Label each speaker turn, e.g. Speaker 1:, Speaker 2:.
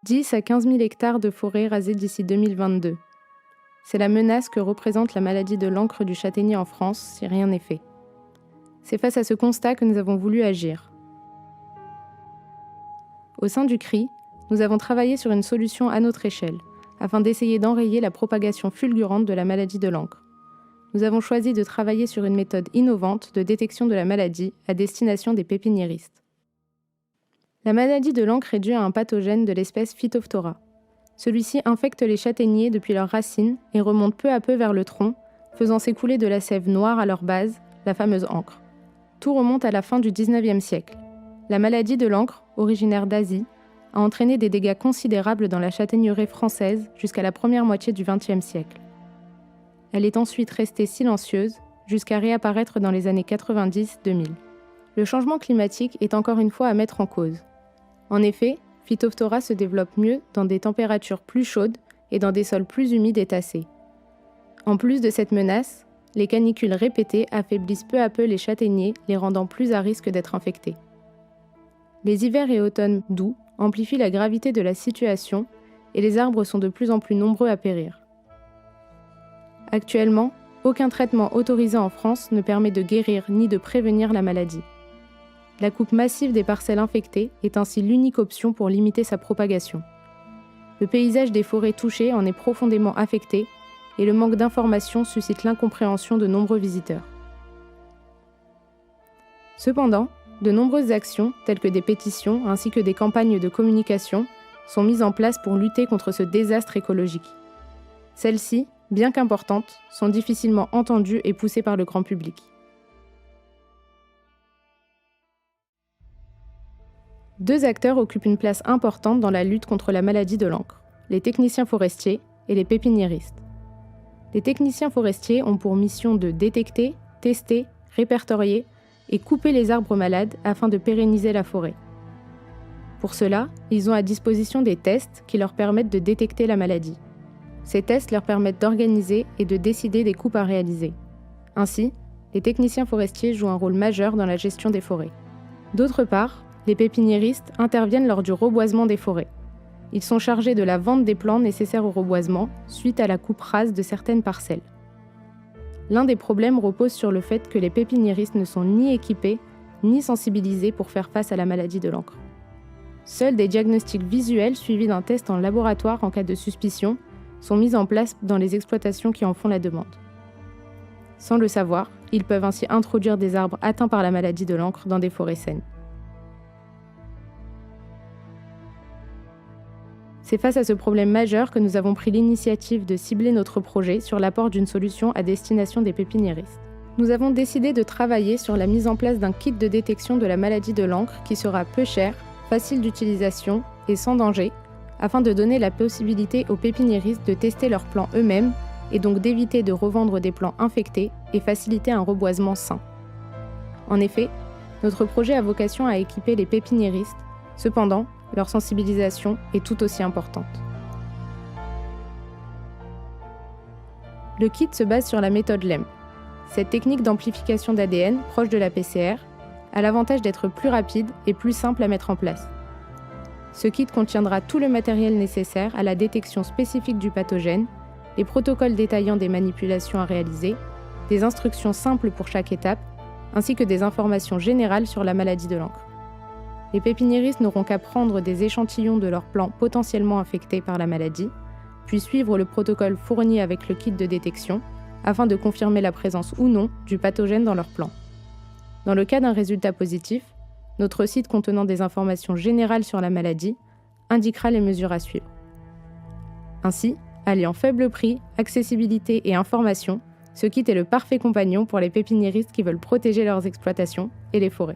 Speaker 1: 10 à 15 000 hectares de forêt rasés d'ici 2022. C'est la menace que représente la maladie de l'encre du châtaignier en France si rien n'est fait. C'est face à ce constat que nous avons voulu agir. Au sein du CRI, nous avons travaillé sur une solution à notre échelle, afin d'essayer d'enrayer la propagation fulgurante de la maladie de l'encre. Nous avons choisi de travailler sur une méthode innovante de détection de la maladie à destination des pépiniéristes. La maladie de l'encre est due à un pathogène de l'espèce Phytophthora. Celui-ci infecte les châtaigniers depuis leurs racines et remonte peu à peu vers le tronc, faisant s'écouler de la sève noire à leur base, la fameuse encre. Tout remonte à la fin du XIXe siècle. La maladie de l'encre, originaire d'Asie, a entraîné des dégâts considérables dans la châtaigneraie française jusqu'à la première moitié du XXe siècle. Elle est ensuite restée silencieuse jusqu'à réapparaître dans les années 90-2000. Le changement climatique est encore une fois à mettre en cause. En effet, Phytophthora se développe mieux dans des températures plus chaudes et dans des sols plus humides et tassés. En plus de cette menace, les canicules répétées affaiblissent peu à peu les châtaigniers, les rendant plus à risque d'être infectés. Les hivers et automnes doux amplifient la gravité de la situation et les arbres sont de plus en plus nombreux à périr. Actuellement, aucun traitement autorisé en France ne permet de guérir ni de prévenir la maladie. La coupe massive des parcelles infectées est ainsi l'unique option pour limiter sa propagation. Le paysage des forêts touchées en est profondément affecté et le manque d'informations suscite l'incompréhension de nombreux visiteurs. Cependant, de nombreuses actions, telles que des pétitions ainsi que des campagnes de communication, sont mises en place pour lutter contre ce désastre écologique. Celles-ci, bien qu'importantes, sont difficilement entendues et poussées par le grand public. Deux acteurs occupent une place importante dans la lutte contre la maladie de l'encre, les techniciens forestiers et les pépiniéristes. Les techniciens forestiers ont pour mission de détecter, tester, répertorier et couper les arbres malades afin de pérenniser la forêt. Pour cela, ils ont à disposition des tests qui leur permettent de détecter la maladie. Ces tests leur permettent d'organiser et de décider des coupes à réaliser. Ainsi, les techniciens forestiers jouent un rôle majeur dans la gestion des forêts. D'autre part, les pépiniéristes interviennent lors du reboisement des forêts. Ils sont chargés de la vente des plants nécessaires au reboisement suite à la coupe rase de certaines parcelles. L'un des problèmes repose sur le fait que les pépiniéristes ne sont ni équipés ni sensibilisés pour faire face à la maladie de l'encre. Seuls des diagnostics visuels suivis d'un test en laboratoire en cas de suspicion sont mis en place dans les exploitations qui en font la demande. Sans le savoir, ils peuvent ainsi introduire des arbres atteints par la maladie de l'encre dans des forêts saines. C'est face à ce problème majeur que nous avons pris l'initiative de cibler notre projet sur l'apport d'une solution à destination des pépiniéristes. Nous avons décidé de travailler sur la mise en place d'un kit de détection de la maladie de l'encre qui sera peu cher, facile d'utilisation et sans danger, afin de donner la possibilité aux pépiniéristes de tester leurs plants eux-mêmes et donc d'éviter de revendre des plants infectés et faciliter un reboisement sain. En effet, notre projet a vocation à équiper les pépiniéristes, cependant, leur sensibilisation est tout aussi importante. Le kit se base sur la méthode LEM. Cette technique d'amplification d'ADN, proche de la PCR, a l'avantage d'être plus rapide et plus simple à mettre en place. Ce kit contiendra tout le matériel nécessaire à la détection spécifique du pathogène, les protocoles détaillant des manipulations à réaliser, des instructions simples pour chaque étape, ainsi que des informations générales sur la maladie de l'encre. Les pépiniéristes n'auront qu'à prendre des échantillons de leurs plants potentiellement infectés par la maladie, puis suivre le protocole fourni avec le kit de détection, afin de confirmer la présence ou non du pathogène dans leurs plants. Dans le cas d'un résultat positif, notre site contenant des informations générales sur la maladie indiquera les mesures à suivre. Ainsi, alliant faible prix, accessibilité et information, ce kit est le parfait compagnon pour les pépiniéristes qui veulent protéger leurs exploitations et les forêts.